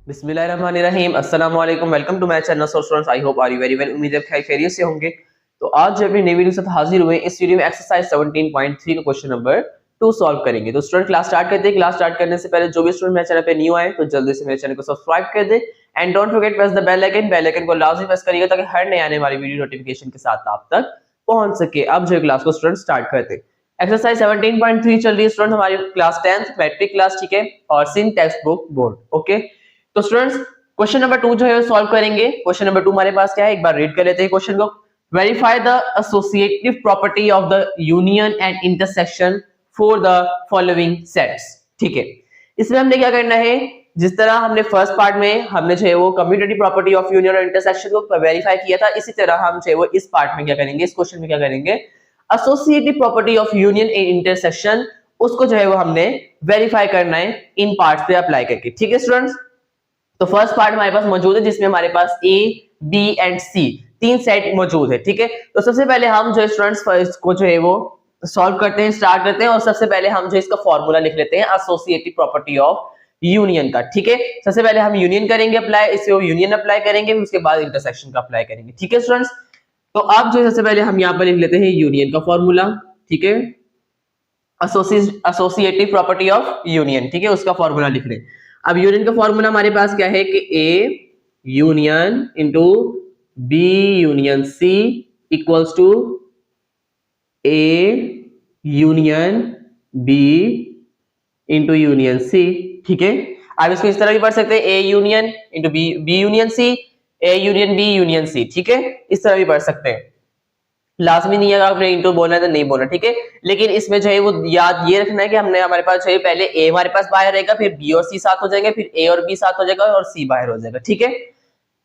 बिस्मिल्लाहिर्रहमानिर्रहीम अस्सलाम वालेकुम welcome to my channel. So students, I hope are you very well. उम्मीद है खैरियत से होंगे। तो आज जो अपनी नई वीडियो के साथ हाजिर हुए, इस वीडियो में एक्सरसाइज 17.3 का क्वेश्चन नंबर 2 सॉल्व करेंगे। तो स्टूडेंट क्लास स्टार्ट करते हैं। क्लास स्टार्ट करने से पहले जो भी स्टूडेंट मेरे चैनल पे न्यू आए तो जल्दी से मेरे चैनल को सब्सक्राइब कर दे and don't forget press the bell icon. Bell icon को लाजमी प्रेस करिएगा ताकि हर नए आने वाली वीडियो नोटिफिकेशन के साथ आप तक पहुंच सके। अब जो क्लास को स्टूडेंट स्टार्ट करते हैं। एक्सरसाइज 17.3 चल रही है स्टूडेंट हमारी क्लास 10th मैट्रिक क्लास, ठीक है, और Singh text book board. Okay, तो स्टूडेंट्स क्वेश्चन नंबर 2 जो है सॉल्व करेंगे। क्वेश्चन नंबर 2 हमारे पास क्या है, एक बार रीड कर लेते हैं क्वेश्चन को। Verify the associative property of the union and intersection for the following sets. ठीक है, इसमें हमने क्या करना है, जिस तरह हमने फर्स्ट पार्ट में हमने जो है वो कम्यूटेटिव प्रॉपर्टी ऑफ यूनियन और इंटरसेक्शन को वेरीफाई किया था, इसी तरह हम जो है वो इस पार्ट में क्या करेंगे, इस क्वेश्चन में क्या करेंगे, associative property of union and intersection, उसको जो है वो हमने वेरीफाई करना है इन पार्ट्स पे अप्लाई करके। ठीक है स्टूडेंट्स, तो फर्स्ट पार्ट हमारे पास मौजूद है जिसमें हमारे पास ए, बी एंड सी तीन सेट मौजूद है। ठीक है, तो सबसे पहले हम जो स्टूडेंट्स फर्स्ट को जो है वो सॉल्व करते हैं, स्टार्ट करते हैं, और सबसे पहले हम जो इसका फॉर्मूला लिख लेते हैं एसोसिएटिव प्रॉपर्टी ऑफ यूनियन का। ठीक है, सबसे पहले हम यूनियन करेंगे अप्लाई, इससे वो यूनियन अप्लाई करेंगे, उसके बाद इंटरसेक्शन का अप्लाई करेंगे। ठीक है स्टूडेंट्स, तो अब जो सबसे पहले हम यहाँ पर लिख लेते हैं यूनियन का फॉर्मूला। ठीक है, एसोसिएटिव प्रॉपर्टी ऑफ यूनियन, ठीक है, उसका फॉर्मूला लिख रहे हैं। अब यूनियन का फॉर्मूला हमारे पास क्या है कि A union into B union C equals to A union B into union C. ठीक है, आप इसको इस तरह भी पढ़ सकते हैं, A union into B, B union C, A union B union C. ठीक है, इस तरह भी पढ़ सकते हैं, लाजमी नहीं है आपने इंटू बोलना है तो नहीं बोलना। ठीक है, लेकिन इसमें जो है वो याद ये रखना है कि हमने हमारे पास जो है पहले ए हमारे पास बाहर रहेगा, फिर बी और सी साथ हो जाएंगे, फिर ए और बी साथ हो जाएगा और सी बाहर हो जाएगा। ठीक है,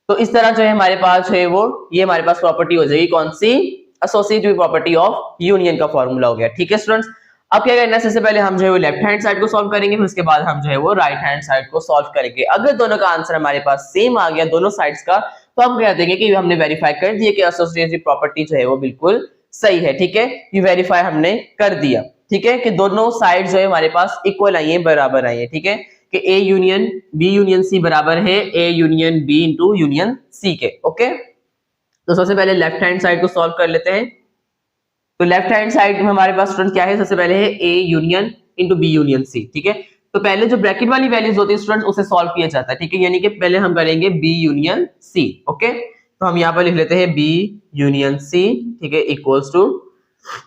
तो इस तरह जो है हमारे पास जो है वो ये हमारे पास प्रॉपर्टी हो जाएगी, कौन सी, एसोसिएटिव प्रॉपर्टी ऑफ यूनियन का फॉर्मूला हो गया। ठीक है स्टूडेंट्स, अब क्या करना है, सबसे पहले हम जो है वो लेफ्ट हैंड साइड को सॉल्व करेंगे, फिर उसके बाद हम जो है वो राइट हैंड साइड को सॉल्व करेंगे। अगर दोनों का आंसर हमारे पास सेम आ गया दोनों साइड्स का, तो हम कह देंगे कि हमने वेरीफाई कर दिया कि एसोसिएटिव प्रॉपर्टी जो है वो बिल्कुल सही है। ठीक है, ये वेरीफाई हमने कर दिया। ठीक है, कि दोनों साइड जो है हमारे पास इक्वल आई है, बराबर आई है। ठीक है, कि A union B union C बराबर है A union B into union C के। ओके, तो सबसे पहले लेफ्ट हैंड साइड को सॉल्व कर लेते हैं। तो लेफ्ट हैंड साइड में हमारे पास स्टूडेंट क्या है, सबसे पहले है A union into B union C. ठीक है, तो पहले जो ब्रैकेट वाली वैल्यूज होती है स्टूडेंट उसे सॉल्व किया जाता है। ठीक है, यानी कि पहले हम करेंगे बी यूनियन सी। ओके, तो हम यहाँ पर लिख लेते हैं बी यूनियन सी। ठीक है, इक्वल्स टू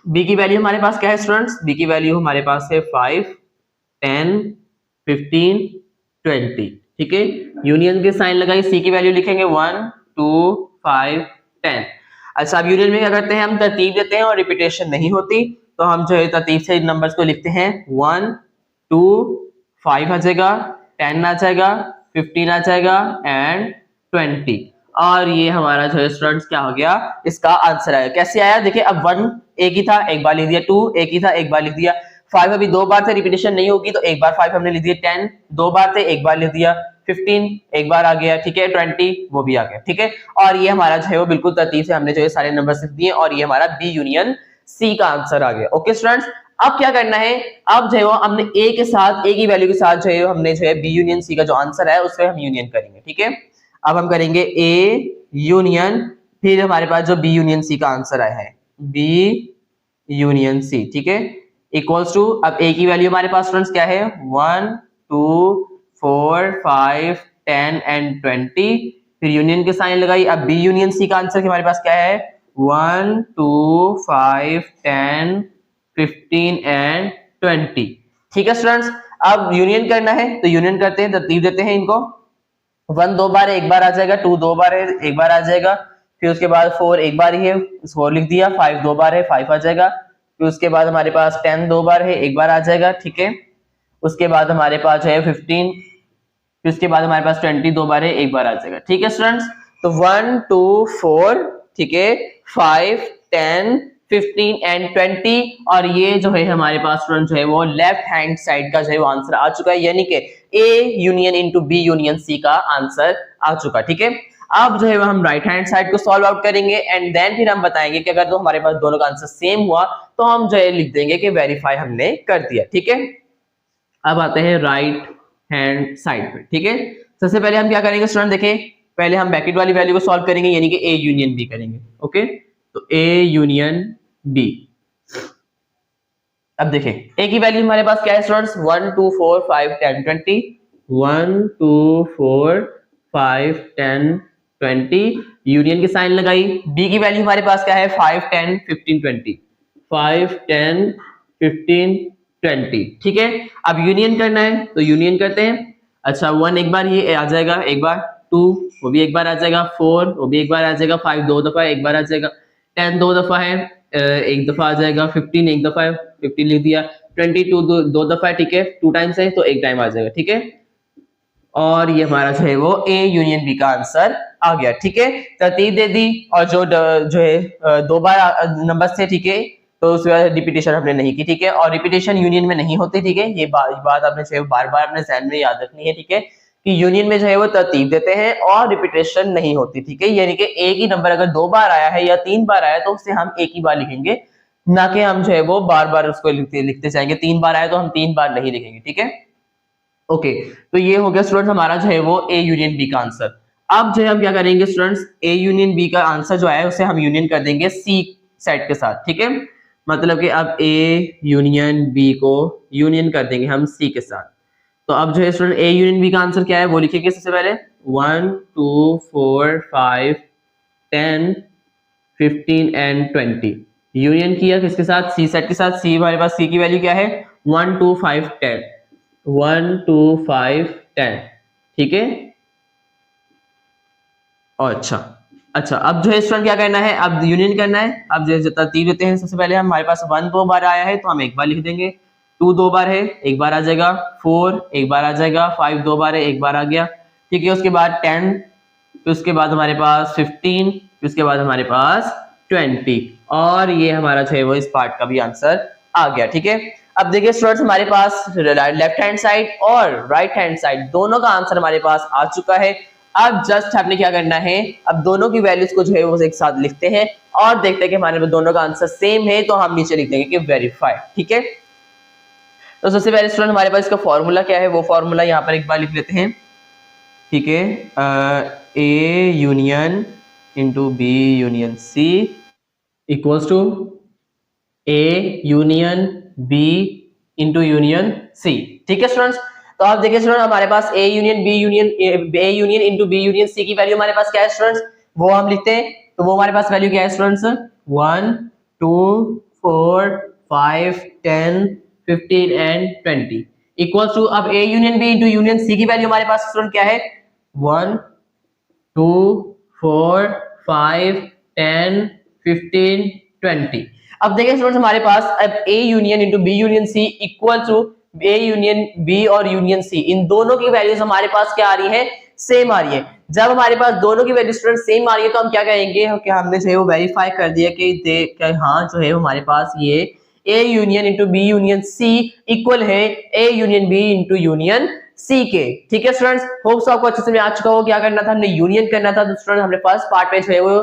बी की वैल्यू हमारे पास क्या है स्टूडेंट्स, बी की वैल्यू हमारे पास है 5, 10, 15, 20। ठीक है, यूनियन के साइन लगाई, सी की वैल्यू लिखेंगे 1, 2, 5, 10। अच्छा, अब यूनियन में क्या करते हैं, हम तरतीब देते हैं और रिपीटेशन नहीं होती, तो हम जो है तरतीब से इन नंबर्स को लिखते हैं 1, 2, 5 आ जाएगा, 10 आ जाएगा, 15 आ जाएगा एंड 20। और ये हमारा जो है स्टूडेंट्स क्या हो गया, इसका आंसर आया। कैसे आया, देखिए, अब 1 एक ही था, एक बार लिख दिया, 2 एक ही था, एक बार लिख दिया, 5 अभी दो बार थे, रिपीटेशन नहीं होगी तो एक बार 5 हमने लिख दिया, 10 दो बार थे, एक बार लिख दिया, 15 एक बार आ गया, ठीक है, 20 वो भी आ गया। ठीक है, और ये हमारा जो है वो बिल्कुल तरतीब से हमने जो है सारे नंबर लिख दिए और ये हमारा बी यूनियन सी का आंसर आ गया। ओके स्टूडेंट्स, अब क्या करना है, अब जो है वो हमने ए के साथ, ए की वैल्यू के साथ जो है हमने जो है बी यूनियन सी का जो आंसर है उससे हम यूनियन करेंगे। ठीक है, अब हम करेंगे ए यूनियन, फिर हमारे पास जो बी यूनियन सी का आंसर आया है बी यूनियन सी। ठीक है, इक्वल्स टू, अब ए की वैल्यू हमारे पास स्टूडेंट्स क्या है, 1, 2, 4, 5, 10 एंड 20, फिर यूनियन के साइन लगाई। अब बी यूनियन सी का आंसर हमारे पास क्या है, 1, 2, 5, 10, 15 एंड 20। ठीक है स्टूडेंट्स, अब यूनियन करना है तो यूनियन करते हैं, तरतीब देते हैं इनको। 1 दो बार है, एक बार आ जाएगा, 2 दो बार है, एक बार आ जाएगा, फिर उसके बाद 4 एक बार ही है, 4 लिख दिया, 5 दो बार है, 5 आ जाएगा, फिर उसके बाद हमारे पास 10 दो बार है, एक बार आ जाएगा। ठीक है, उसके बाद हमारे पास है 15, फिर उसके बाद हमारे पास 20 दो बार है, एक बार आ जाएगा। ठीक है स्टूडेंट्स, तो 1, 2, 4, ठीक है, 5, 10, 15 एंड 20, और ये जो है हमारे पास स्टूडेंट जो है वो लेफ्ट हैंड साइड का जो है वो आंसर आ चुका है, यानी कि A union into B union C का आंसर आ चुका। ठीक है, अब जो है वो हम राइट हैंड साइड को सॉल्व आउट करेंगे एंड देन फिर हम बताएंगे कि अगर तो हमारे पास दोनों का आंसर सेम हुआ तो हम जो है लिख देंगे कि वेरीफाई हमने कर दिया। ठीक है, अब आते हैं राइट हैंड साइड पे। ठीक है, सबसे पहले हम क्या करेंगे स्टूडेंट, देखें पहले हम ब्रैकेट वाली वैल्यू को सॉल्व करेंगे, यानी कि ए यूनियन बी करेंगे। ओके, तो ए यूनियन बी। अब देखें ए की वैल्यू हमारे पास क्या है स्टूडेंट्स, 1 2 4 5 10 20, 1 2 4 5 10 20, यूनियन की साइन लगाई। बी की वैल्यू हमारे पास क्या है, 5 10 15 20, 5 10 15 20, ठीक है। अब यूनियन करना है तो यूनियन करते हैं। अच्छा 1 एक बार ये आ जाएगा, एक बार 2 वो भी एक बार आ जाएगा, 4 वो भी एक बार आ जाएगा, 5 दो दफा एक बार आ जाएगा, 10 दो दफा है, एक दफा आ जाएगा, 15 एक दफा है, 15 लिख दिया, 22 दो दफा है, ठीक है, 2 टाइम्स है तो एक टाइम आ जाएगा, ठीक है। और ये हमारा जो है वो ए यूनियन बी का आंसर आ गया, ठीक है। तरतीब दे दी और जो है 2 बार नंबर थे, ठीक है, तो उसके बाद रिपीटेशन हमने नहीं की, ठीक है। और रिपीटेशन यूनियन में नहीं होती, ठीक है, ये बात आपने जो है बार बार अपने ध्यान में याद रखनी है, ठीक है, कि यूनियन में जो है वो तरतीब देते हैं और रिपीटेशन नहीं होती, ठीक है। यानी कि एक ही नंबर अगर 2 बार आया है या 3 बार आया है तो उसे हम एक ही बार लिखेंगे, ना कि हम जो है वो बार बार उसको लिखते जाएंगे। 3 बार आया तो हम 3 बार नहीं लिखेंगे, ठीक है। ओके, तो ये हो गया स्टूडेंट्स हमारा जो है वो ए यूनियन बी का आंसर। अब जो है हम क्या करेंगे स्टूडेंट्स, ए यूनियन बी का आंसर जो है उसे हम यूनियन कर देंगे सी सेट के साथ, ठीक है। मतलब कि अब ए यूनियन बी को यूनियन कर देंगे हम सी के साथ। तो अब जो है स्टूडेंट ए यूनियन बी का आंसर क्या है वो लिखेंगे सबसे पहले, 1 2 4 5 10 15 एंड 20, यूनियन किया किसके साथ, सी सेट के साथ। सी हमारे पास सी की वैल्यू क्या है, 1 2 5 10, 1 2 5 10, ठीक है। और अच्छा अब जो है स्टूडेंट क्या करना है, अब यूनियन करना है। अब जो तरतीब देते हैं, सबसे पहले हमारे पास 1 2 बार आया है तो हम एक बार लिख देंगे, 2 2 बार है एक बार आ जाएगा, 4 एक बार आ जाएगा, 5 2 बार है एक बार आ गया, ठीक है। उसके बाद 10, फिर उसके बाद हमारे पास 15, फिर उसके बाद हमारे पास 20, और ये हमारा जो है वो इस पार्ट का भी आंसर आ गया, ठीक है। अब देखिए स्टूडेंट्स हमारे पास लेफ्ट हैंड साइड और राइट हैंड साइड दोनों का आंसर हमारे पास आ चुका है। अब जस्ट आपने क्या करना है, अब दोनों की वैल्यूज को जो है वो एक साथ लिखते हैं और देखते हैं कि हमारे दोनों का आंसर सेम है, तो हम नीचे लिख देंगे कि वेरीफाई, ठीक है। तो सबसे पहले स्टूडेंट हमारे पास इसका फॉर्मूला क्या है, वो फॉर्मूला यहाँ पर एक बार लिख लेते हैं, ठीक है। A union into B union C equals to A union B into union C, ठीक है स्टूडेंट्स। तो आप देखिए स्टूडेंट हमारे पास A union B union A union into B union C की वैल्यू हमारे पास क्या है स्टूडेंट्स, वो हम लिखते हैं। तो वो हमारे पास वैल्यू क्या है स्टूडेंट्स, 1 2 4 5 10 15 एंड 20 इक्वल्स टू, अब A union B into union C की वैल्यू हमारे पास स्टूडेंट क्या है, 1 2 4 5 10 15 20। अब देखिए स्टूडेंट्स हमारे पास अब A union into B union C equal to A union B और यूनियन सी, इन दोनों की वैल्यूज हमारे पास क्या आ रही है, सेम आ रही है। जब हमारे पास दोनों की वैल्यू स्टूडेंट सेम आ रही है तो हम क्या कहेंगे कि हमने जो है वो वेरीफाई कर दिया कि हाँ जो है हमारे पास ये A union into B union C equal है A union B into union C के, ठीक है स्टूडेंट्स। होप्स आपको अच्छे से समझ आ चुका हो क्या करना था, हमने यूनियन करना था। तो स्टूडेंट हमने फर्स्ट पार्ट में जो है वो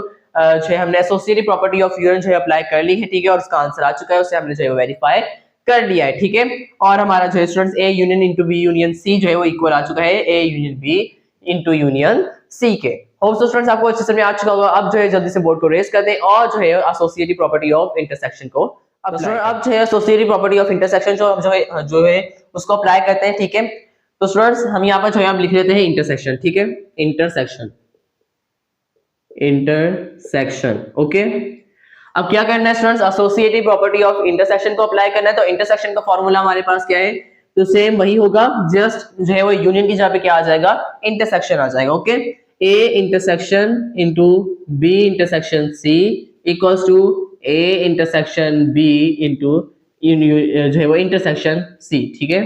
हमने एसोसिएटिव प्रॉपर्टी ऑफ यूनियन जो है अप्लाई कर ली है, ठीक है, और उसका आंसर आ चुका है, उसे हमने जो है वेरीफाई कर लिया है, ठीक है। और हमारा जो है students A union into B union C जो है वो इक्वल आ चुका है A union B into union C के। होप्स स्टूडेंट्स आपको अच्छे से समझ आ चुका होगा। अब जो है जल्दी से बोर्ड को रेज कर दें और जो है एसोसिएटिव प्रॉपर्टी ऑफ इंटरसेक्शन को अब जो है एसोसिएटिव प्रॉपर्टी ऑफ इंटरसेक्शन जो है उसको अप्लाई करते हैं, ठीक है। तो स्टूडेंट्स हम यहाँ पर जो है हम लिख लेते हैं इंटरसेक्शन, ठीक है, इंटरसेक्शन, ओके। अब क्या करना है students, associative property of intersection को अप्लाई करना है। तो इंटरसेक्शन का फॉर्मूला हमारे पास क्या है, तो सेम वही होगा, जस्ट जो है वो यूनियन की जगह पे क्या आ जाएगा, इंटरसेक्शन आ जाएगा, okay. A intersection into B intersection C equals to A intersection B into जो है वो इंटरसेक्शन सी, ठीक है,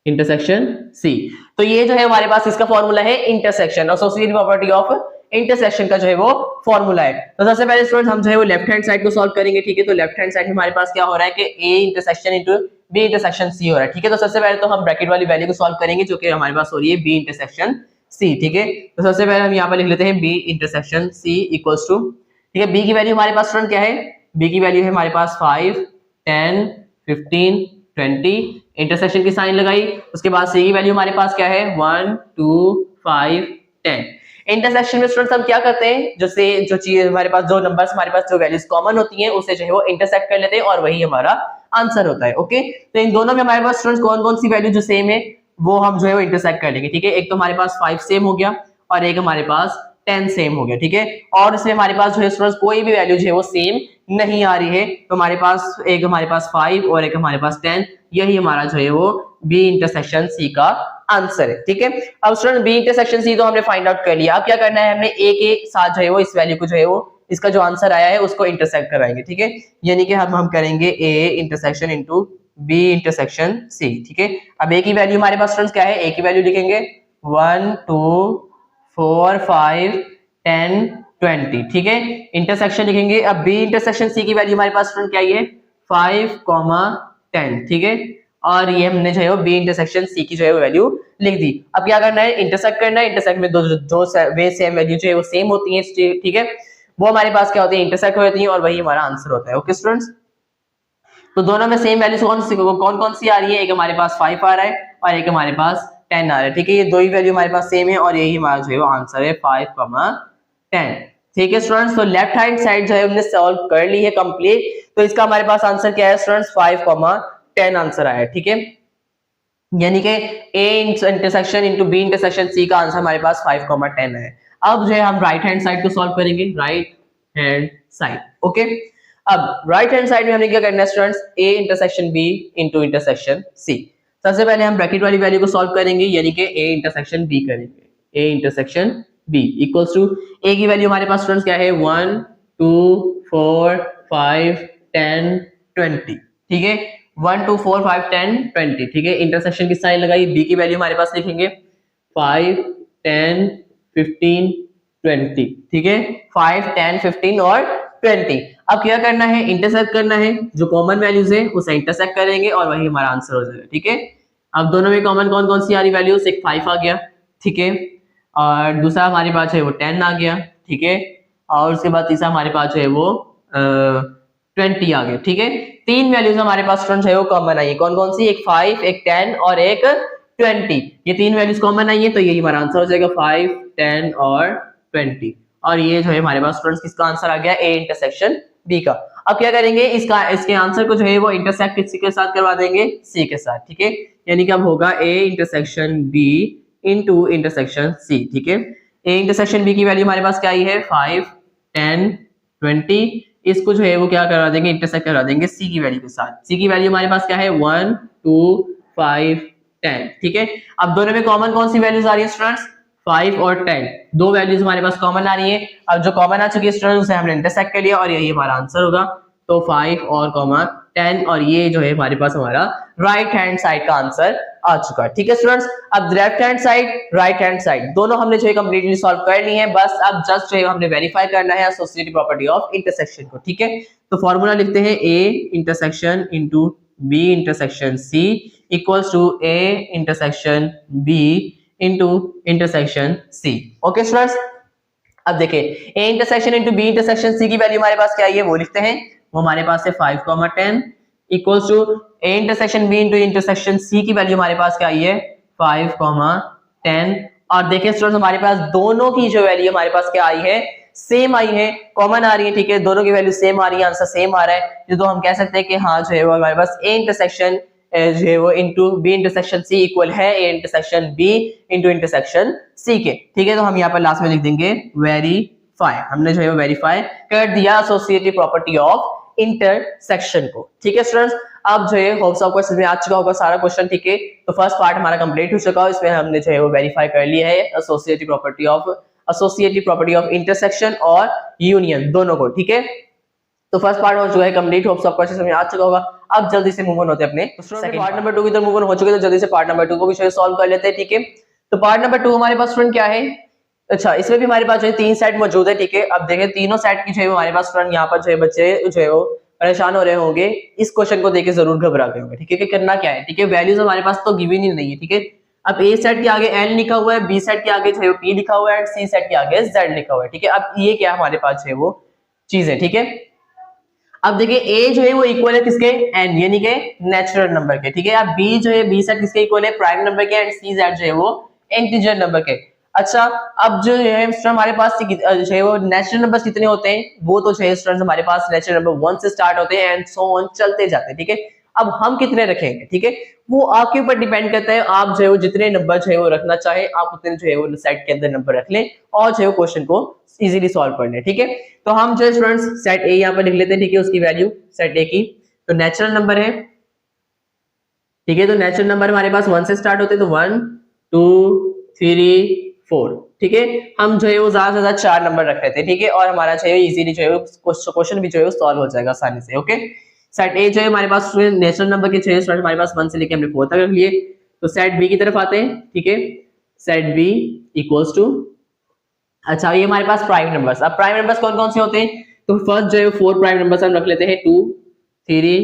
इंटरसेक्शन सी। तो ये जो है हमारे पास इसका फॉर्मूला है intersection, associative property of intersection का जो है वो फॉर्मूला है। तो सबसे पहले स्टूडेंट्स हम जो है वो लेफ्ट हैंड साइड को सॉल्व करेंगे, ठीक है। तो लेफ्ट हैंड साइड में हमारे पास क्या हो रहा है कि A intersection into B intersection C हो रहा है, ठीक है। तो सबसे पहले तो हम ब्रैकेट वाली वैल्यू को सॉल्व करेंगे जो कि हमारे पास हो रही है बी इंटरसेक्शन सी, ठीक है। तो सबसे पहले हम यहाँ पर लिख लेते हैं B intersection C equals to, ठीक है, बी की वैल्यू हमारे पास स्टूडेंट क्या है, बी की वैल्यू है हमारे पास 5 10 15 20, इंटरसेक्शन की साइन लगाई, उसके बाद सी की वैल्यू हमारे पास क्या है 1 2 5 10। इंटरसेक्शन में स्टूडेंट्स हम क्या करते हैं, जो चीज हमारे पास, जो नंबर्स हमारे पास जो वैल्यूज कॉमन होती हैं उसे जो है वो इंटरसेक्ट कर लेते हैं और वही हमारा आंसर होता है। ओके, तो इन दोनों में हमारे पास स्टूडेंट्स कौन कौन सी वैल्यू जो सेम है वो हम जो है वो इंटरसेक्ट कर लेंगे। ठीक है, एक तो हमारे पास 5 सेम हो गया और एक हमारे पास 10 सेम हो गया। ठीक है, और इसमें हमारे पास जो है स्टूडेंट्स कोई भी वैल्यू जो है वो सेम नहीं आ रही है, तो हमारे पास एक हमारे पास 5 और एक हमारे पास 10, यही हमारा जो है वो बी इंटरसेक्शन सी का आंसर है। ठीक है, अब स्टूडेंट बी इंटरसेक्शन सी तो हमने फाइंड आउट कर लिया। अब क्या करना है, हमने ए के साथ जो है वो इस वैल्यू को जो है वो इसका जो आंसर आया है उसको इंटरसेक्ट कराएंगे। ठीक है, यानी कि हम करेंगे A intersection into B intersection C. ठीक है, अब ए की वैल्यू हमारे पास स्टूडेंट्स क्या है, ए की वैल्यू लिखेंगे 1 2 4 5 10 20। ठीक है, इंटरसेक्शन लिखेंगे। अब बी इंटरसेक्शन सी की वैल्यू हमारे पास स्टूडेंट क्या है 5 10। ठीक है, और ये हमने जो है वो बी इंटरसेक्शन सी की जो है वो वैल्यू लिख दी। अब क्या करना है, इंटरसेक्ट करना है। इंटरसेक्ट में दो वे सेम वैल्यू जो है वो सेम होती है। ठीक है, वो हमारे पास क्या होती है, इंटरसेक्ट हो जाती है और वही हमारा आंसर होता है। ओके स्टूडेंट्स, तो दोनों में सेम वैल्यूज कौन कौन सी आ रही है, एक हमारे पास 5 आ रहा है और एक हमारे पास 10 आ रहा है। ठीक है, ये दो ही वैल्यू हमारे पास सेम है और यही हमारा जो है वो आंसर है 5 10। ठीक है स्टूडेंट्स, तो लेफ्ट हैंड साइड जो है हमने सॉल्व कर ली है कंप्लीट। तो इसका हमारे पास आंसर क्या है स्टूडेंट्स, 5 10 आंसर आया है। ठीक है, यानी कि A intersection into B intersection C का आंसर हमारे पास 5 10 है। अब जो है हम राइट हैंड साइड को सॉल्व करेंगे, राइट हैंड साइड। ओके, अब राइट हैंड साइड में हमने क्या करना है students, A intersection B into intersection C. सबसे पहले हम ब्रैकेट वाली वैल्यू को सॉल्व करेंगे, यानी कि ए इंटरसेक्शन बी करेंगे। A intersection B equals to A की वैल्यू हमारे पास स्टूडेंट्स क्या है 1 2 4 5 10 20। ठीक है, 1 2 4 5 10 20। ठीक है, इंटरसेक्शन की साइन लगाई, बी की वैल्यू हमारे पास लिखेंगे 5 10 15 20। ठीक है, 5 10 15 और 20। अब क्या करना है, इंटरसेक्ट करना है, जो कॉमन वैल्यूज है उसे इंटरसेक्ट करेंगे और वही हमारा आंसर हो जाएगा। ठीक है, अब दोनों में कॉमन कौन कौन सी आ रही वैल्यूज, एक 5 आ गया। ठीक है, और दूसरा हमारे पास है वो 10 आ गया। ठीक है, और उसके बाद तीसरा हमारे पास है वो 20 आ गया। ठीक है, तीन वैल्यूज हमारे पास स्टूडेंट्स है वो कॉमन आई है। कौन कौन सी, एक 5 एक 10 और एक 20। ये तीन वैल्यूज कॉमन आई है, तो यही हमारा आंसर हो जाएगा 5 10 और 20। और ये जो है हमारे पास स्टूडेंट्स किसका आंसर आ गया, ए इंटरसेक्शन बी का। अब क्या करेंगे, इसके आंसर को जो है वो इंटरसेक्ट किसी के साथ करवा देंगे, सी के साथ। ठीक है, यानी कि अब होगा A intersection B into intersection C. ठीक है, ए इंटरसेक्शन बी की वैल्यू हमारे पास क्या आई है 5 10 20। इसको जो है वो क्या करवा देंगे, इंटरसेक्ट करवा देंगे सी की वैल्यू के साथ। सी की वैल्यू हमारे पास क्या है 1 2 5 10। ठीक है, अब दोनों में कॉमन कौन सी वैल्यूज आ रही है स्टूडेंट्स, 5 और 10, दो वैल्यूज हमारे पास कॉमन आ रही है। अब जो कॉमन आ चुकी है स्टूडेंट्स उसे हमने इंटरसेक्ट कर लिया और यही हमारा आंसर होगा। तो 5 और 10 और ये जो है हमारे पास हमारा राइट हैंड साइड का आंसर आ चुका है। ठीक है स्टूडेंट्स, अब left hand side right hand side दोनों हमने जो है कंप्लीटली सॉल्व कर ली है। बस अब जस्ट जो है हमने वेरीफाई करना है एसोसिएटिव प्रॉपर्टी ऑफ इंटरसेक्शन को। ठीक है, तो फॉर्मूला लिखते हैं A intersection into B intersection C equals to A intersection B into intersection C. Okay students, अब देखिए A intersection into B intersection C की वैल्यू हमारे पास क्या है वो लिखते हैं, वो हमारे पास है 5 10 equals to A intersection B into intersection C की वैल्यू हमारे पास क्या आई है 5 10। और देखिए स्टूडेंट्स हमारे पास दोनों की जो वैल्यू हमारे पास क्या आई है, सेम आई है, कॉमन आ रही है। ठीक है, दोनों की वैल्यू सेम आ रही है, आंसर सेम आ रहा है, तो हम कह सकते हैं कि हाँ जो है वो हमारे पास ए इंटरसेक्शन जो है वो into B intersection C equal है A intersection B into intersection C के। ठीक है, तो हम यहाँ पर लास्ट में लिख देंगे वेरीफाई। हमने जो है वो वेरीफाई कर दिया एसोसिएटिव प्रॉपर्टी ऑफ इंटरसेक्शन को। ठीक है स्टूडेंट्स, अब जो है होप्स आपको समझ में आ चुका होगा सारा क्वेश्चन। ठीक है, तो फर्स्ट पार्ट हमारा कंप्लीट हो चुका है, इसमें हमने जो है वो वेरीफाई कर लिया है एसोसिएटिव प्रॉपर्टी ऑफ इंटरसेक्शन और यूनियन दोनों को। ठीक है, तो फर्स्ट पार्ट हो चुका है कंप्लीट, होप्स आपको अच्छे समझ में आ चुका होगा। अब जल्दी से मूव ऑन होते हैं अपने सेकंड पार्ट नंबर 2 की तरफ मूव ऑन हो चुके हैं, तो जल्दी से पार्ट नंबर 2 को भी सॉल्व कर लेते हैं। ठीक है, तो पार्ट नंबर 2 हमारे पास स्टूडेंट क्या है, अच्छा इसमें भी हमारे पास जो है 3 सेट मौजूद है। ठीक है, अब देखें तीनों सेट की जो है हमारे पास स्टूडेंट यहाँ पर जो है बच्चे जो है वो परेशान हो रहे होंगे, इस क्वेश्चन को देख के जरूर घबरा गए होंगे। ठीक है, कि करना क्या है। ठीक है, वैल्यूज हमारे पास तो गिवन ही नहीं है। ठीक है, अब ए सेट के आगे एन लिखा हुआ है, बी सेट के आगे जो है पी लिखा हुआ है और सी सेट के आगे जेड लिखा हुआ है। ठीक है, अब ये क्या हमारे पास है वो चीज है। ठीक है, अब देखिए a जो है वो इक्वल है किसके, n यानी के नेचुरल नंबर के, ठीक है। अब b जो है b सेट किसके इक्वल है, प्राइम नंबर के, एंड c सेट जो है वो इंटीजर नंबर के। अच्छा, अब जो है स्टूडेंट हमारे पास जो है वो नेचुरल नंबर्स कितने होते हैं, वो तो जो है स्टूडेंट हमारे पास नेचुरल नंबर 1 से स्टार्ट होते हैं एंड सो ऑन चलते जाते हैं, ठीक है। अब हम कितने रखेंगे, ठीक है, वो आपके ऊपर डिपेंड करता है। आप जो है वो जितने नंबर जो है वो रखना चाहे आप उतने जो है वो सेट के अंदर नंबर रख लें और जो है वो क्वेश्चन को इजीली सॉल्व कर लें, ठीक है। तो हम जो स्टूडेंट्स सेट ए यहाँ पर लिख लेते हैं, ठीक है, उसकी वैल्यू सेट ए की तो नेचुरल नंबर है, ठीक है। तो नेचुरल नंबर हमारे पास 1 से स्टार्ट होते हैं, तो 1 2 3 4, ठीक है। हम जो है वो ज्यादा से ज्यादा 4 नंबर रख लेते हैं, ठीक है, और हमारा जो है इजीली जो है क्वेश्चन भी जो है सॉल्व हो जाएगा आसानी से, ओके। सेट ए जो है हमारे पास नेचुरल नंबर के 6 स्टूडेंट हमारे पास 1 से लेके हमने 4 तक रख लिए। तो सेट बी की तरफ आते हैं, ठीक है। सेट बी इक्वल्स टू, अच्छा ये हमारे पास प्राइम नंबर्स। अब प्राइम नंबर्स कौन कौन से होते हैं, तो फर्स्ट जो है 4 प्राइम नंबर्स हम रख लेते हैं, 2 3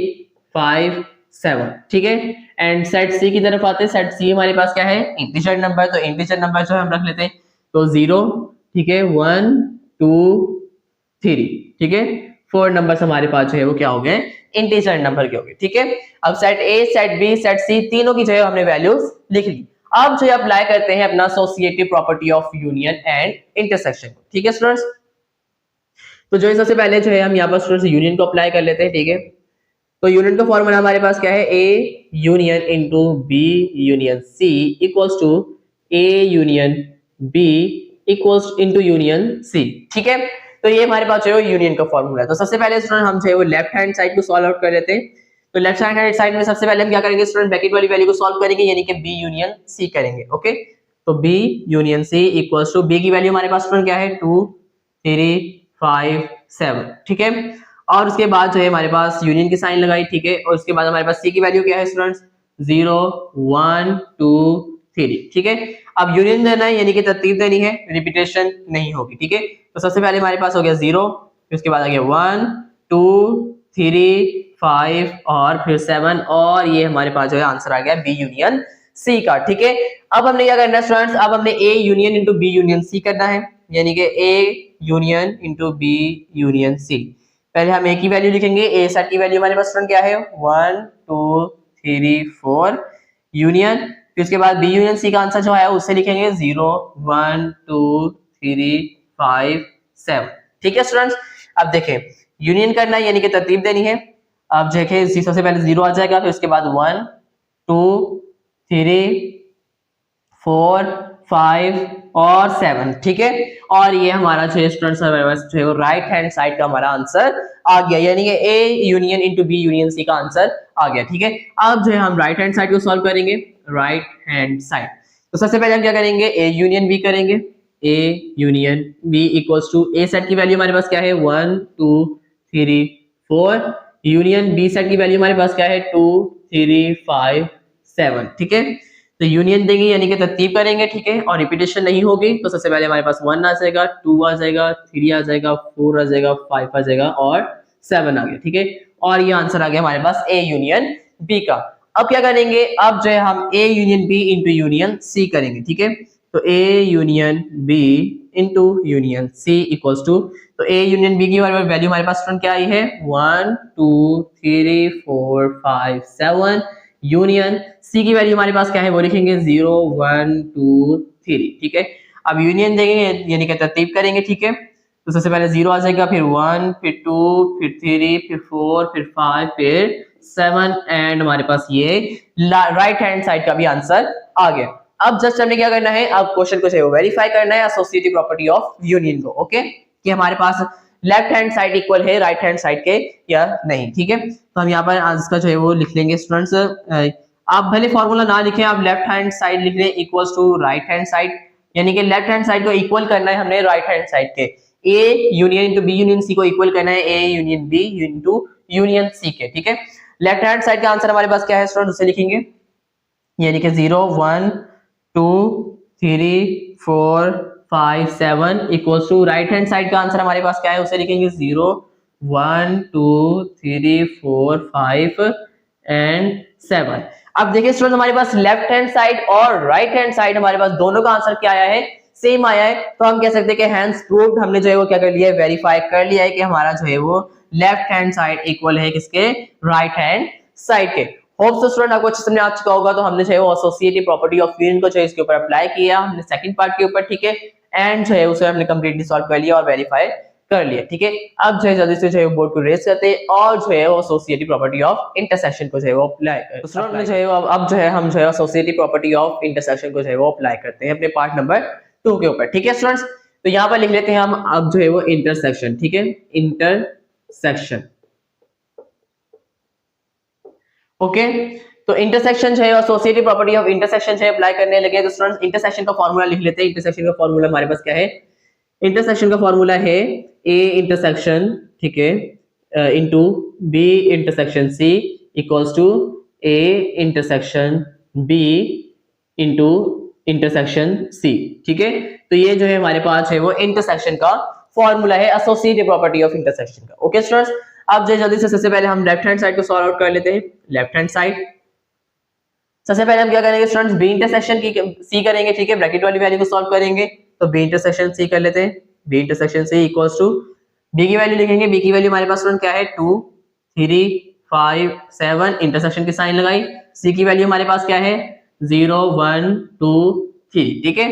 5 7, ठीक है। एंड सेट सी की तरफ आते हैं। सेट सी हमारे पास क्या है, इंटीजर नंबर, तो इंटीजर नंबर जो है हम रख लेते हैं, तो 0, ठीक है, 1 2 3, ठीक है। 4 नंबर्स हमारे पास जो है वो क्या हो गए, इंटीजर नंबर के हो गए, ठीक है। अब set A, set B, set C तीनों की जो है हमने वैल्यूज लिख ली। अब जो है अप्लाई करते हैं अपना associative property of union and intersection, ठीक है स्टूडेंट्स। तो जो है सबसे पहले जो है हम यहाँ पर स्टूडेंट्स यूनियन को अप्लाई कर लेते हैं, ठीक है। तो यूनियन का फॉर्मूला हमारे पास क्या है, A union into B union C equals to A union B equals into union C, ठीक है। तो ये हमारे पास जो है यूनियन का फॉर्मूला है। तो सबसे पहले स्टूडेंट हम जो है वो लेफ्ट हैंड साइड को सॉल्व आउट कर लेते हैं। तो लेफ्ट हैंड साइड में सबसे पहले हम क्या करेंगे स्टूडेंट, ब्रैकेट वाली वैल्यू को सॉल्व करेंगे, यानी कि बी यूनियन सी करेंगे, ओके। तो B union C equals to, B की वैल्यू हमारे पास स्टूडेंट क्या है, 2 3 5 7, ठीक है। और उसके बाद जो है हमारे पास यूनियन की साइन लगाई, ठीक है। और उसके बाद हमारे पास सी की वैल्यू क्या है स्टूडेंट्स, 0 1 2 3, ठीक है। अब यूनियन देना है यानी कि तरतीब देनी है, रिपीटेशन नहीं होगी, ठीक है। तो सबसे पहले हमारे पास हो गया 0, फिर उसके बाद आ गया 1 2 3 5 और फिर 7, और ये हमारे पास जो है आंसर आ गया बी यूनियन सी का, ठीक है। अब हमने क्या करना है स्टूडेंट्स, अब हमने A union into B union C करना है, यानी कि A union into B union C. पहले हम ए की वैल्यू लिखेंगे, ए सेट की वैल्यू हमारे पास स्टूडेंट क्या है, 1 2 3 4 यूनियन, फिर उसके बाद बी यूनियन सी का आंसर जो है उससे लिखेंगे 0 1 2 3 5 7, ठीक है स्टूडेंट्स। अब देखें यूनियन करना है यानी कि तरतीब देनी है। अब देखें सबसे पहले 0 आ जाएगा, फिर उसके बाद 1 2 3 4 5 और 7, ठीक है। और ये हमारा जो स्टूडेंट्स जो है राइट हैंड साइड का हमारा आंसर आ गया, यानी कि A union into B union C का आंसर आ गया, ठीक है। अब जो है हम राइट हैंड साइड को सॉल्व करेंगे, राइट हैंड साइड। तो सबसे पहले हम क्या करेंगे, ए यूनियन बी करेंगे, A union B equals to, A set की वैल्यू हमारे पास क्या है, 1 2 3 4, यूनियन बी सेट की वैल्यू हमारे पास क्या है, 2 3 5 7, ठीक है। तो यूनियन देंगे यानी कि तरतीब करेंगे, ठीक है, और रिपीटेशन नहीं होगी। तो सबसे पहले हमारे पास 1 आ जाएगा, 2 आ जाएगा, 3 आ जाएगा, 4 आ जाएगा, 5 आ जाएगा और 7 आ गया, ठीक है। और ये आंसर आ गया हमारे पास ए यूनियन बी का। अब क्या करेंगे, अब जो है हम A union B into union C करेंगे, ठीक है। तो A union B into union C equals to, तो ए यूनियन बी की वैल्यू हमारे पास क्या आई है, 1 2 3 4 5 7, यूनियन सी की वैल्यू हमारे पास क्या है वो लिखेंगे 0 1 2 3, ठीक है। अब यूनियन देंगे यानी कि तरतीब करेंगे, ठीक है। तो सबसे पहले 0 आ जाएगा, फिर 1 फिर 2 फिर 3 फिर 4 फिर 5 फिर 7, एंड हमारे पास ये राइट हैंड साइड का भी आंसर आ गया। अब जस्ट हमने क्या करना है, अब क्वेश्चन को जो वेरीफाई करना है एसोसिएटिव प्रॉपर्टी ऑफ यूनियन को, ओके, कि हमारे पास लेफ्ट हैंड साइड इक्वल है राइट हैंड साइड के या नहीं, ठीक है। तो हम यहाँ पर इसका जो है वो लिख लेंगे स्टूडेंट्स, आप भले फॉर्मूला ना लिखें, आप लेफ्ट हैंड साइड लिख लें equals to right hand side, यानी कि लेफ्ट हैंड साइड को इक्वल करना है हमने राइट हैंड साइड के, A union into B union C को इक्वल करना है A union B into union C के, ठीक है। लेफ्ट हैंड साइड का आंसर हमारे पास क्या है स्टूडेंट, उसे लिखेंगे, यानी कि 0 1 2 3 4 5 7 equals to right hand side का आंसर हमारे पास क्या है उसे लिखेंगे 0 1 2 3 4 5 एंड 7। अब देखिए स्टूडेंट हमारे पास लेफ्ट हैंड साइड और राइट हैंड साइड हमारे पास दोनों का आंसर क्या आया है, सेम आया है। तो हम कह सकते हैं कि हैंस प्रूव्ड, हमने जो है वो क्या कर लिया है, वेरीफाई कर लिया है कि हमारा जो है वो लेफ्ट हैंड साइड इक्वल है किसके, राइट हैंड साइड के। होप सो स्टूडेंट आपको अच्छे समझ आ चुका होगा। तो हमने जो है वो एसोसिएटिव प्रॉपर्टी ऑफ यूनियन को जो है इसके ऊपर अप्लाई किया हमने सेकंड पार्ट के ऊपर, ठीक है, एंड जो है उसे हमने कंप्लीटली सॉल्व कर लिया और वेरीफाई कर लिया, ठीक है। अब जो है जल्दी से जो है बोर्ड को रेज करते हैं और जो है वो एसोसिएटिव प्रॉपर्टी ऑफ इंटरसेक्शन को जो है वो अप्लाई करते हैं। स्टूडेंट जो है अब जो है हम जो है एसोसिएटिव प्रॉपर्टी ऑफ इंटरसेक्शन को जो है वो अप्लाई करते हैं अपने पार्ट नंबर 2 के ऊपर, ठीक है स्टूडेंट्स। तो यहाँ पर लिख लेते हैं हम अब जो है वो इंटरसेक्शन, ठीक है, इंटरसेक्शन, ओके। तो इंटरसेक्शन जो है एसोसिएटिव प्रॉपर्टी ऑफ इंटरसेक्शन जो है अप्लाई करने लगे। तो स्टूडेंट्स इंटरसेक्शन का फार्मूला लिख लेते हैं। इंटरसेक्शन का फार्मूला हमारे पास क्या है, इंटरसेक्शन का फार्मूला है ए इंटरसेक्शन, ठीक है, into B intersection C equals to A intersection B into intersection C, ठीक है। तो ये जो है हमारे पास है वो इंटरसेक्शन का फॉर्मूला है एसोसिएटिव प्रॉपर्टी ऑफ इंटरसेक्शन का, ओके स्टूडेंट्स। अब जो जल्दी से सबसे पहले हम लेफ्ट हैंड साइड को सॉल्व आउट कर लेते हैं। लेफ्ट हैंड साइड सबसे पहले हम क्या करेंगे स्टूडेंट्स, बी इंटरसेक्शन की सी करेंगे, ठीक है, ब्रैकेट वाली वैल्यू को सॉल्व करेंगे। तो बी इंटरसेक्शन सी कर लेते हैं। B intersection C equals to B की वैल्यू लिखेंगे। बी की वैल्यू हमारे पास स्टूडेंट क्या है, 2 3 5 7, इंटरसेक्शन की साइन लगाई। सी की वैल्यू हमारे पास क्या है, 0 1 2 3, ठीक है।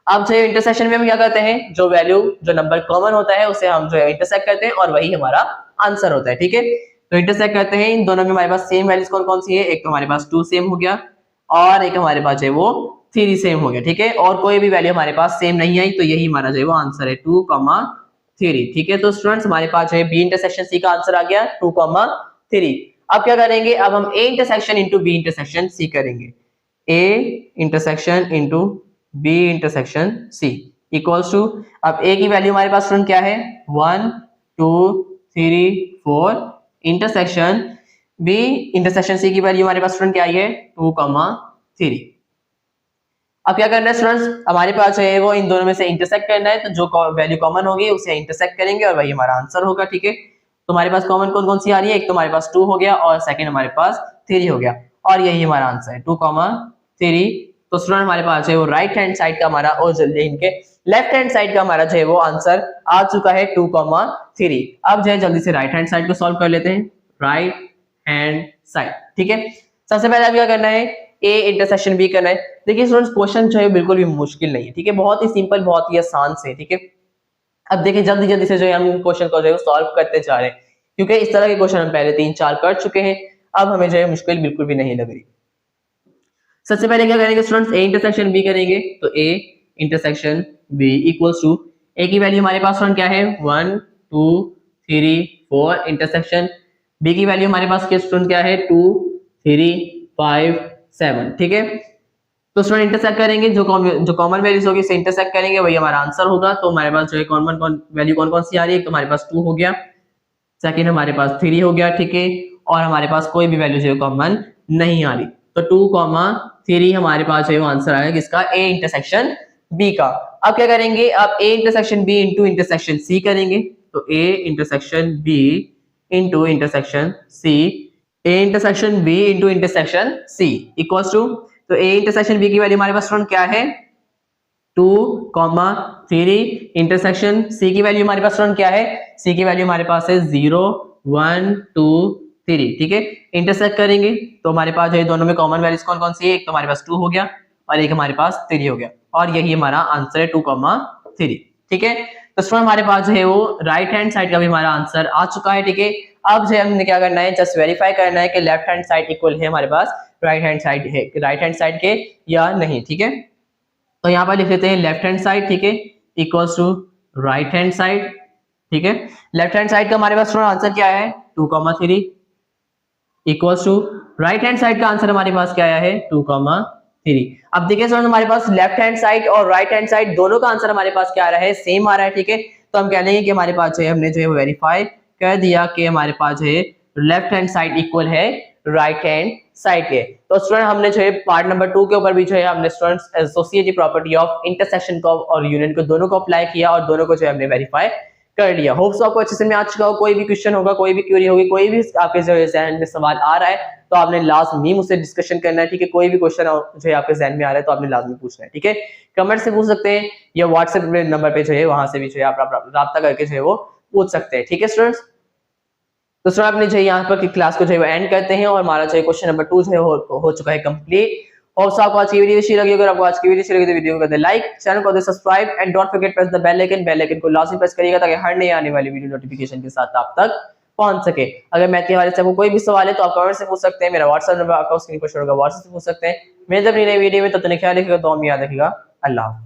अब जो इंटरसेक्शन में हम क्या करते हैं, जो वैल्यू जो नंबर कॉमन होता है उसे हम जो है इंटरसेक्ट करते हैं और वही हमारा आंसर होता है, ठीक है। तो इंटरसेक्ट करते हैं, इन दोनों में हमारे पास सेम वैल्यूज कौन कौन सी है, एक तो हमारे पास 2 सेम हो गया और एक हमारे पास है वो 3 सेम हो गया, ठीक है। और कोई भी वैल्यू हमारे पास सेम नहीं आई, तो यही हमारा जो है वो आंसर है 2, 3, ठीक है। तो स्टूडेंट्स हमारे पास जो है बी इंटरसेक्शन सी का आंसर आ गया 2, 3। अब क्या करेंगे, अब हम A intersection into B intersection C करेंगे। A intersection into B intersection C equals to, अब ए की वैल्यू हमारे पास स्टूडेंट क्या है, 1 2 3 4, इंटरसेक्शन बी इंटरसेक्शन सी की वैल्यू हमारे पास स्टूडेंट क्या आई है, 2, 3। अब क्या करना है स्टूडेंट्स, हमारे पास है वो इन दोनों में से इंटरसेक्ट करना है। तो जो वैल्यू कॉमन होगी उसे इंटरसेक्ट करेंगे और वही हमारा आंसर होगा, ठीक है। तो हमारे पास कॉमन कौन कौन सी आ रही है, एक तो हमारे पास 2 हो गया और सेकंड हमारे पास 3 हो गया और यही हमारा आंसर है 2, 3। तो स्टूडेंट हमारे पास है वो राइट हैंड साइड का हमारा और जल्दी इनके लेफ्ट हैंड साइड का हमारा जो है वो आंसर आ चुका है 2, 3। अब जो है जल्दी से राइट हैंड साइड को सॉल्व कर लेते हैं। राइट हैंड साइड, ठीक है। सबसे पहले अब क्या करना है, ए इंटरसेक्शन बी करना है। देखिए स्टूडेंट्स क्वेश्चन जो है बिल्कुल भी मुश्किल नहीं है, ठीक है, बहुत ही सिंपल, बहुत ही आसान से, ठीक है। अब देखिए जल्दी जल्दी से जो है हम क्वेश्चन को जो है सॉल्व करते जा रहे हैं, क्योंकि इस तरह के क्वेश्चन हम पहले 3-4 कर चुके हैं। अब हमें जो है मुश्किल बिल्कुल भी नहीं लग रही। सबसे पहले क्या करेंगे स्टूडेंट्स, ए इंटरसेक्शन बी करेंगे। तो A intersection B equals to, A की वैल्यू हमारे पास स्टूडेंट क्या है, 1 2 3 4, इंटरसेक्शन बी की वैल्यू हमारे पास स्टूडेंट क्या है, 2 3 5 7, ठीक है। तो स्टूडेंट इंटरसेक्ट करेंगे, जो कॉमन वैल्यूज होगी उसे इंटरसेक्ट करेंगे, वही हमारा आंसर होगा। तो हमारे पास जो है कॉमन वैल्यू कौन कौन सी आ रही है, तो हमारे पास 2 हो गया, सेकंड हमारे पास 3 हो गया, ठीक है, और हमारे पास कोई भी वैल्यू जो है कॉमन नहीं आ रही। तो 2, 3 हमारे पास है वो आंसर आएगा किसका, ए इंटरसेक्शन बी का। अब क्या करेंगे, अब A intersection B into intersection C करेंगे। तो A intersection B into intersection C, A intersection B into intersection C equals to, तो ए इंटरसेक्शन बी की वैल्यू हमारे पास क्या है, 2, 3, इंटरसेक्शन सी की वैल्यू हमारे पास क्या है, सी की वैल्यू हमारे पास है 0 1 2 3, ठीक है। इंटरसेक्ट करेंगे तो हमारे पास जो है दोनों में कॉमन वैल्यूज कौन कौन सी है, एक तो हमारे पास 2 हो गया और एक हमारे पास 3 हो गया और यही हमारा आंसर है 2, 3, ठीक है। तो स्टूडेंट हमारे पास जो है वो राइट हैंड साइड का भी हमारा आंसर आ चुका है, ठीक है। अब जो हमने क्या करना है, जस्ट वेरीफाई करना है कि लेफ्ट हैंड साइड इक्वल है हमारे पास राइट हैंड साइड है, राइट हैंड साइड के या नहीं, ठीक है। तो यहाँ पर लिख लेते हैं लेफ्ट हैंड साइड, ठीक है, equals to right hand side, ठीक है। लेफ्ट हैंड साइड का हमारे पास आंसर क्या है, 2, 3 equals to right hand side का आंसर हमारे पास क्या आया है, 2, 3। अब देखिए स्टूडेंट हमारे पास लेफ्ट हैंड साइड और राइट हैंड साइड दोनों का आंसर हमारे पास क्या आ रहा है, सेम आ रहा है, ठीक है। तो हम कह लेंगे कि हमारे पास जो है हमने जो है वेरीफाई कर दिया कि हमारे पास जो है लेफ्ट हैंड साइड इक्वल है राइट हैंड साइड के। तो स्टूडेंट हमने जो है पार्ट नंबर 2 के ऊपर भी जो है हमने students associative property of intersection को और यूनियन को दोनों को अप्लाई किया और दोनों को जो है हमने वेरीफाई कर लिया। होप्स आपको अच्छे से में आ चुका हो। कोई भी क्वेश्चन होगा, कोई भी क्वेरी होगी, कोई भी आपके जो है जहन में सवाल आ रहा है तो आपने लाजमी मुझसे डिस्कशन करना है, ठीक है। कोई भी क्वेश्चन जो है आपके जहन में आ रहा है तो आपने लाजमी पूछना है, ठीक है। कमेंट से पूछ सकते हैं या व्हाट्सएप नंबर पे जो है वहां से भी जो है आप राब्ता करके जो है वो पूछ सकते हैं, ठीक है स्टूडेंट्स। तो सर आपने जो यहाँ पर की क्लास को जो है एंड करते हैं और हमारा जो क्वेश्चन नंबर 2 जो है हो चुका है कंप्लीट। और आपको आज की वीडियो अच्छी लगी, अगर आपको आज की वीडियो अच्छी लगी तो वीडियो को कर दे लाइक, चैनल को कर दे subscribe and don't forget press the bell icon को लाजमी प्रेस करिएगा ताकि हर नई आने वाली वीडियो नोटिफिकेशन के साथ आप तक पहुंच सके। अगर मैथ के हवाले से आपको कोई भी सवाल है तो आप कमेंट से पूछ सकते हैं, मेरा व्हाट्सएप नंबर आपको स्क्रीन पर शो होगा, व्हाट्सएप से पूछ सकते हैं। मेरे नई वीडियो में तब तक ख्याल रखिएगा, तो हम याद रखिएगा। अल्लाह।